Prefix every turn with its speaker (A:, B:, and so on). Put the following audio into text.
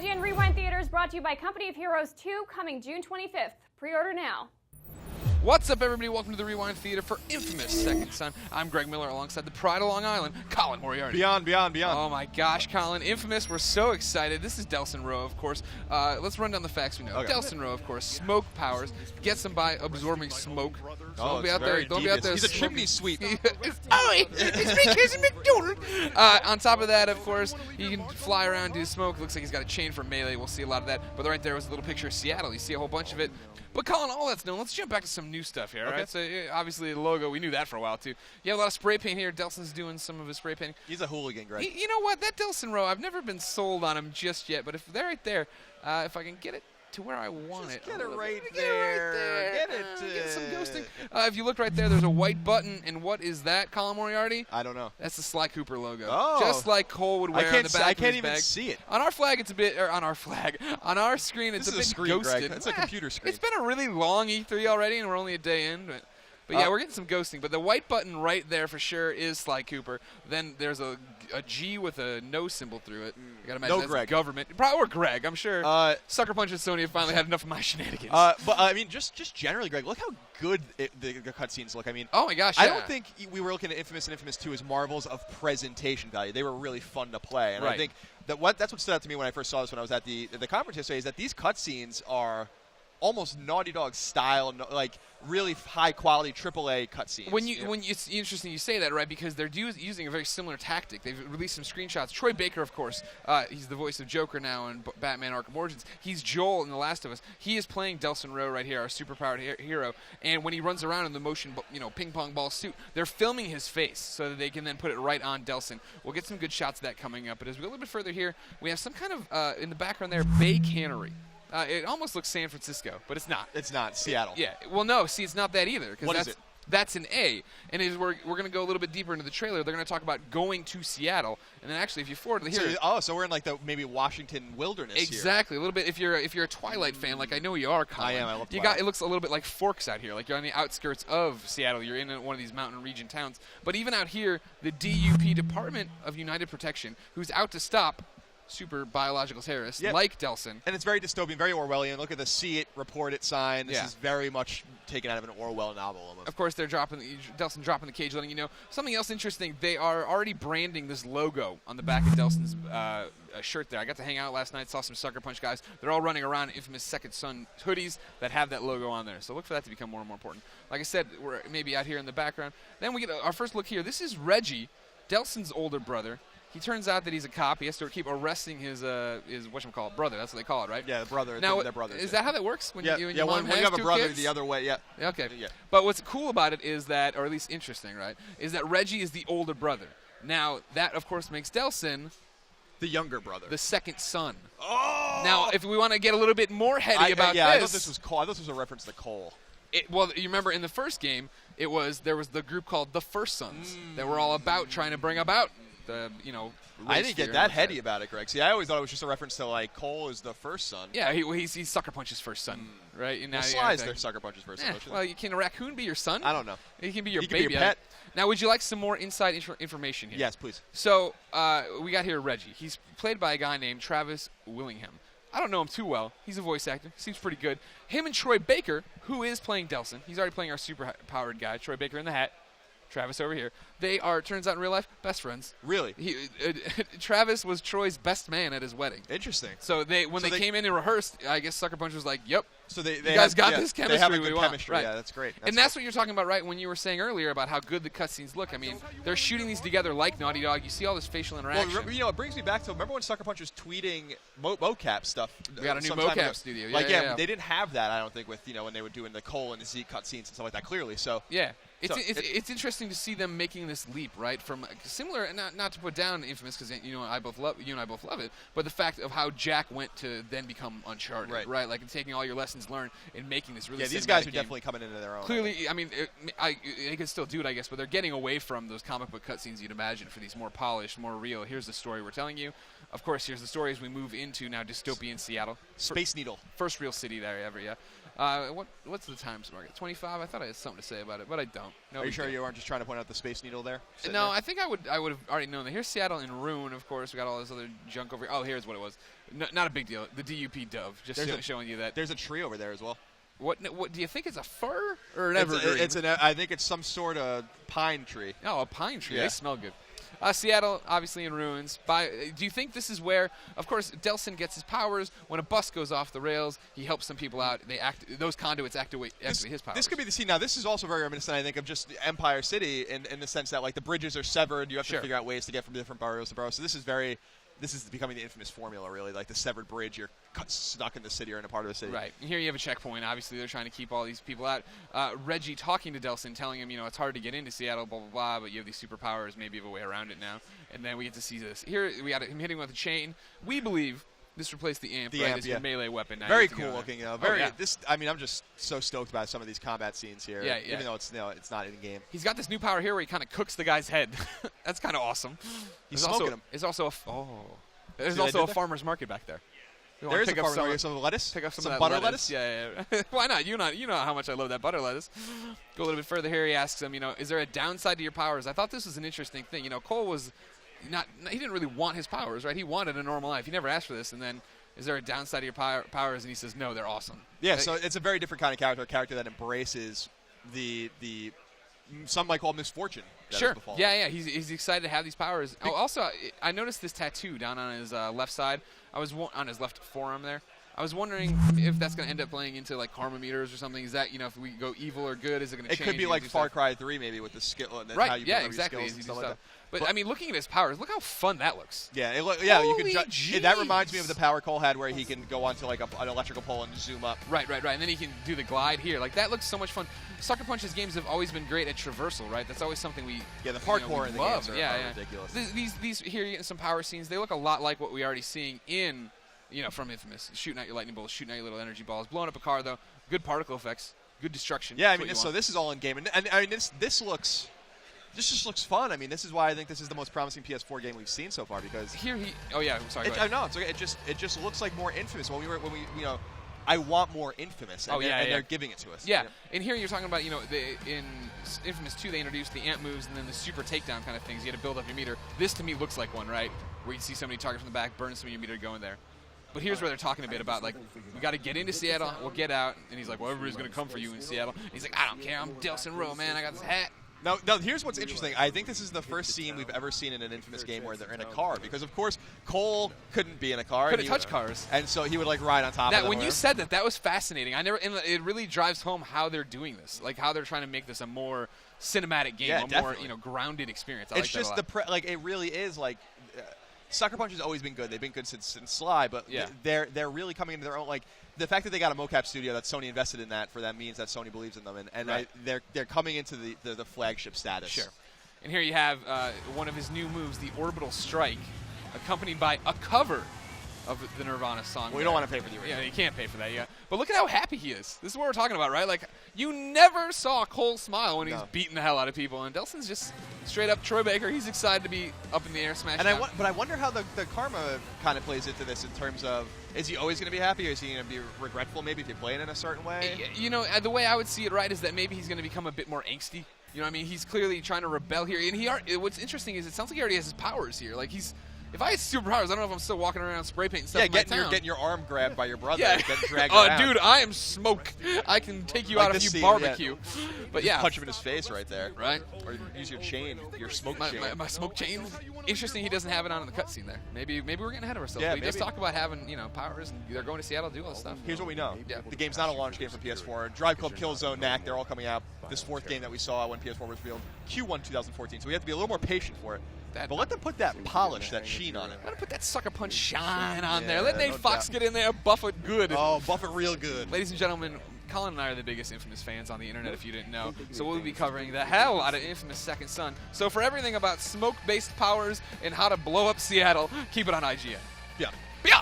A: IGN Rewind Theater is brought to you by Company of Heroes 2, coming June 25th. Pre-order now.
B: What's up, everybody? Welcome to the Rewind Theater for Infamous Second Son. I'm Greg Miller alongside the Pride of Long Island, Colin Moriarty.
C: Beyond.
B: Oh my gosh, Colin. Infamous, we're so excited. This is Delsin Rowe, of course. Let's run down the facts we know.
C: Okay.
B: Delsin Rowe, of course, smoke powers, gets them by absorbing smoke. So
C: Oh,
B: don't be out there. Don't be out there.
C: He's a
B: smoking.
C: chimney sweep.
B: It's me, Casey McDonald. On top of that, of course, he can fly around, do smoke. Looks like he's got a chain for melee. We'll see a lot of that. But right there was a little picture of Seattle. You see a whole bunch of it. But Colin, all that's known. Let's jump back to some new stuff here,
C: Okay.
B: right? So obviously the logo, we knew that for a while too. You have a lot of spray paint here. Delsin's doing some of his spray painting.
C: He's a hooligan, Greg.
B: You know what? That Delsin Rowe, I've never been sold on him just yet. But if they're right there, if I can get it to where I want
C: Just
B: it.
C: get it right
B: Get
C: there. Get it.
B: Get some ghosting. If you look right there, there's a white button. And what is that, Colin Moriarty?
C: I don't know.
B: That's the Sly Cooper logo.
C: Oh.
B: Just like Cole would wear on the back
C: I
B: of
C: can't
B: his
C: even
B: bag.
C: see it.
B: On our flag, it's a bit, or on our flag, on our screen, it's
C: This
B: a
C: is
B: bit
C: a screen,
B: ghosted.
C: Greg. That's a computer screen.
B: It's been a really long E3 already, and we're only a day in. But yeah, we're getting some ghosting. But the white button right there for sure is Sly Cooper. Then there's a G with a no symbol through it. I gotta imagine
C: No
B: that's
C: Greg.
B: government. Probably or Greg, I'm sure. Sucker Punch and Sony have finally had enough of my shenanigans.
C: But I mean, just generally, Greg, look how good the cutscenes look. I mean,
B: oh my gosh,
C: I
B: yeah.
C: don't think we were looking at Infamous and Infamous 2 as marvels of presentation value. They were really fun to play, and
B: Right.
C: I think that's what stood out to me when I first saw this when I was at the conference yesterday is that these cutscenes are almost Naughty Dog style, like really high quality AAA cutscenes.
B: When it's interesting you say that, right? Because they're using a very similar tactic. They've released some screenshots. Troy Baker, of course, he's the voice of Joker now in Batman: Arkham Origins. He's Joel in The Last of Us. He is playing Delsin Rowe right here, our superpowered hero. And when he runs around in the motion, ping pong ball suit, they're filming his face so that they can then put it right on Delsin. We'll get some good shots of that coming up. But as we go a little bit further here, we have some kind of in the background there, Bay Cannery. It almost looks San Francisco, but it's not.
C: It's not Seattle.
B: Yeah. Well, no. See, it's not that either.
C: What is it?
B: That's an A. And we're going to go a little bit deeper into the trailer. They're going to talk about going to Seattle. And then actually, if you forward here.
C: So we're in like the maybe Washington wilderness
B: exactly. A little bit. If you're a Twilight fan, like I know you are, Colin.
C: I am. I love Twilight.
B: It looks a little bit like Forks out here. Like you're on the outskirts of Seattle. You're in one of these mountain region towns. But even out here, the DUP, Department of United Protection, who's out to stop super biological terrorists like Delsin.
C: And it's very dystopian, very Orwellian. Look at the see it, report it sign. This is very much taken out of an Orwell novel almost.
B: Of course, they're Delsin dropping the cage, letting you know. Something else interesting, they are already branding this logo on the back of Delsin's shirt there. I got to hang out last night, saw some Sucker Punch guys. They're all running around in Infamous Second Son hoodies that have that logo on there. So look for that to become more and more important. Like I said, we're maybe out here in the background. Then we get our first look here. This is Reggie, Delsin's older brother. He turns out that he's a cop. He has to keep arresting his whatchamacallit, brother. That's what they call it, right?
C: Yeah, the brother.
B: Now,
C: their brothers.
B: Is that how that works? When you and your mom
C: when you have a brother,
B: kids?
C: the other way, yeah.
B: Okay.
C: Yeah.
B: But what's cool about it is that, or at least interesting, right, is that Reggie is the older brother. Now, that, of course, makes Delsin
C: the younger brother.
B: The second son.
C: Oh!
B: Now, if we want to get a little bit more heady about this.
C: I thought this was Cole. I thought this was a reference to Cole.
B: Well, you remember in the first game, there was the group called the First Sons that were all about trying to bring about the,
C: I didn't get that heady about it, Greg. See, I always thought it was just a reference to, like, Cole is the first son.
B: Yeah, he's Sucker Punch's first son, right? And now
C: Sly's their Sucker Punch's first son.
B: Well, can a raccoon be your son?
C: I don't know.
B: He can be your
C: he
B: baby.
C: Can be your pet.
B: Now, would you like some more inside information here?
C: Yes, please.
B: So, we got here Reggie. He's played by a guy named Travis Willingham. I don't know him too well. He's a voice actor. Seems pretty good. Him and Troy Baker, who is playing Delsin. He's already playing our super-powered guy, Troy Baker in the hat. Travis over here. They are, turns out in real life, best friends.
C: Really?
B: Travis was Troy's best man at his wedding.
C: Interesting.
B: So they came in and rehearsed, I guess Sucker Punch was like, yep.
C: So they
B: you guys got this chemistry
C: they have a
B: we
C: good
B: want.
C: chemistry.
B: Right.
C: Yeah, that's great.
B: That's what you're talking about, right, when you were saying earlier about how good the cutscenes look. I mean, they're shooting these together like Naughty Dog. You see all this facial interaction.
C: Well, it brings me back to, remember when Sucker Punch was tweeting mocap stuff?
B: We got a new mocap studio.
C: Yeah, they didn't have that, I don't think, with, when they were doing the Cole and the Z cutscenes and stuff like that, clearly. So
B: yeah. It's interesting to see them making this leap, right? From similar, not to put down Infamous, because you and I both love it, but the fact of how Jack went to then become Uncharted, right? Like taking all your lessons learned and making this really.
C: Yeah, these guys are definitely coming into their own.
B: Clearly, I mean, they could still do it, I guess, but they're getting away from those comic book cutscenes you'd imagine for these more polished, more real. Here's the story we're telling you. Of course, here's the story as we move into now dystopian Seattle.
C: Space Needle.
B: First real city there ever, yeah. What's the time market? 25? I thought I had something to say about it, but I don't. No,
C: Are you sure you aren't just trying to point out the Space Needle there?
B: No, I think I would have already known that. Here's Seattle in Ruin, of course. We got all this other junk over here. Oh, here's what it was. No, not a big deal. The DUP Dove. Just showing you that.
C: There's a tree over there as well.
B: What do you think? It's a fir or an evergreen?
C: I think it's some sort of pine tree.
B: Oh, a pine tree.
C: Yeah.
B: They smell good. Seattle, obviously in ruins. Do you think this is where, of course, Delsin gets his powers? When a bus goes off the rails, he helps some people out. Those conduits activate his powers.
C: This could be the scene. Now, this is also very reminiscent, I think, of just Empire City in the sense that, like, the bridges are severed. You have to figure out ways to get from different boroughs to boroughs. So this is becoming the infamous formula, really, like the severed bridge. You're stuck in the city or in a part of the city.
B: Right. And here you have a checkpoint. Obviously, they're trying to keep all these people out. Reggie talking to Delsin, telling him, it's hard to get into Seattle, blah, blah, blah, but you have these superpowers. Maybe you have a way around it now. And then we get to see this. Here we got him hitting with a chain. We believe this replaced the amp, as your melee weapon. Now
C: very cool looking. I'm just so stoked about some of these combat scenes here.
B: Yeah.
C: Even though it's not in game.
B: He's got this new power here where he kind of cooks the guy's head. That's kind of awesome.
C: He's smoking him.
B: There's also a farmer's market back there.
C: There is a farmer's market. Some lettuce?
B: Pick up
C: some butter lettuce?
B: Yeah. Why not? You know how much I love that butter lettuce. Go a little bit further here. He asks him, is there a downside to your powers? I thought this was an interesting thing. Cole was he didn't really want his powers, right? He wanted a normal life. He never asked for this. And then, is there a downside to your powers? And he says, no, they're awesome.
C: Yeah, so it's a very different kind of character, a character that embraces the some might call misfortune.
B: Sure. Yeah. He's excited to have these powers. Oh, also, I noticed this tattoo down on his left side. On his left forearm there. I was wondering if that's going to end up playing into like karma meters or something. Is that if we go evil or good, is it going to change?
C: It could be like Far Cry 3 maybe with the skill.
B: Right.
C: How you
B: exactly.
C: And stuff like that.
B: But I mean, looking at his powers, look how fun that looks.
C: Yeah.
B: Holy
C: you can. That reminds me of the power Cole had, where he can go onto like an electrical pole and zoom up.
B: Right. And then he can do the glide here. Like that looks so much fun. Sucker Punch's games have always been great at traversal, right? That's always something we
C: the parkour in the
B: love.
C: games are ridiculous.
B: These here, you're getting some power scenes. They look a lot like what we're already seeing in. From Infamous, shooting out your lightning bolts, shooting out your little energy balls, blowing up a car though, good particle effects, good destruction.
C: Yeah, I mean, so this is all in game, and I mean, this just looks fun. I mean, this is why I think this is the most promising PS4 game we've seen so far because
B: here sorry.
C: No, it's okay. It just looks like more Infamous when we I want more Infamous. And they're giving it to us.
B: Yeah, and here you're talking about in Infamous 2 they introduced the amp moves and then the super takedown kind of things. You had to build up your meter. This to me looks like one, right? Where you see somebody target from the back, burn some of your meter going there. But here's where they're talking a bit about, like, we got to get into Seattle, we'll get out. And he's like, well, everybody's going to come for you in Seattle. And he's like, I don't care, I'm Delsin Rowe, man, I got this hat.
C: Now, here's what's interesting. I think this is the first scene we've ever seen in an Infamous game where they're in a car. Because, of course, Cole couldn't be in a car.
B: Couldn't touch cars.
C: And so he would, like, ride on top of them.
B: When you said that was fascinating. It really drives home how they're doing this. Like, how they're trying to make this a more cinematic game, more, grounded experience. I like that a lot.
C: It really is, like... Sucker Punch has always been good. They've been good since Sly, but they're really coming into their own. Like the fact that they got a mocap studio that Sony invested in that for them means that Sony believes in them, and they're coming into the flagship status.
B: Sure. And here you have one of his new moves, the Orbital Strike, accompanied by a cover of the Nirvana song.
C: Well, you don't want to pay for the original.
B: Yeah, you can't pay for that. Yeah, but look at how happy he is. This is what we're talking about, right? Like you never saw Cole smile when he's beating the hell out of people, and Delsin's just straight up Troy Baker. He's excited to be up in the air, smashing.
C: But I wonder how the karma kind of plays into this in terms of is he always going to be happy, or is he going to be regretful? Maybe if you play it in a certain way.
B: The way I would see it, right, is that maybe he's going to become a bit more angsty. You know what I mean? He's clearly trying to rebel here, and what's interesting is it sounds like he already has his powers here. Like if I had superpowers, I don't know if I'm still walking around spray painting stuff.
C: Yeah, getting your arm grabbed by your brother, getting dragged around.
B: Dude, I am smoke. I can take you out if you barbecue.
C: Yeah.
B: But yeah,
C: punch him in his face right there.
B: Right.
C: Or use your chain, your smoke chain.
B: My smoke chain. Interesting, he doesn't have it on in the cutscene there. Maybe we're getting ahead of ourselves.
C: Yeah,
B: we just talk about having powers, and they're going to Seattle to do all this stuff.
C: Here's what we know.
B: Yeah.
C: The game's not a launch game for PS4. Drive Club, Killzone, Knack, they're all coming out. This fourth game that we saw when PS4 was revealed, Q1 2014. So we have to be a little more patient for it. But let them put that polish, that sheen on it.
B: Let them put that Sucker Punch shine on there. Let Nate Fox get in there, buff it good.
C: Oh, buff it real good.
B: Ladies and gentlemen, Colin and I are the biggest Infamous fans on the internet, if you didn't know. So we'll be covering the hell out of Infamous Second Son. So for everything about smoke-based powers and how to blow up Seattle, keep it on IGN.
C: Yeah.
B: Yeah.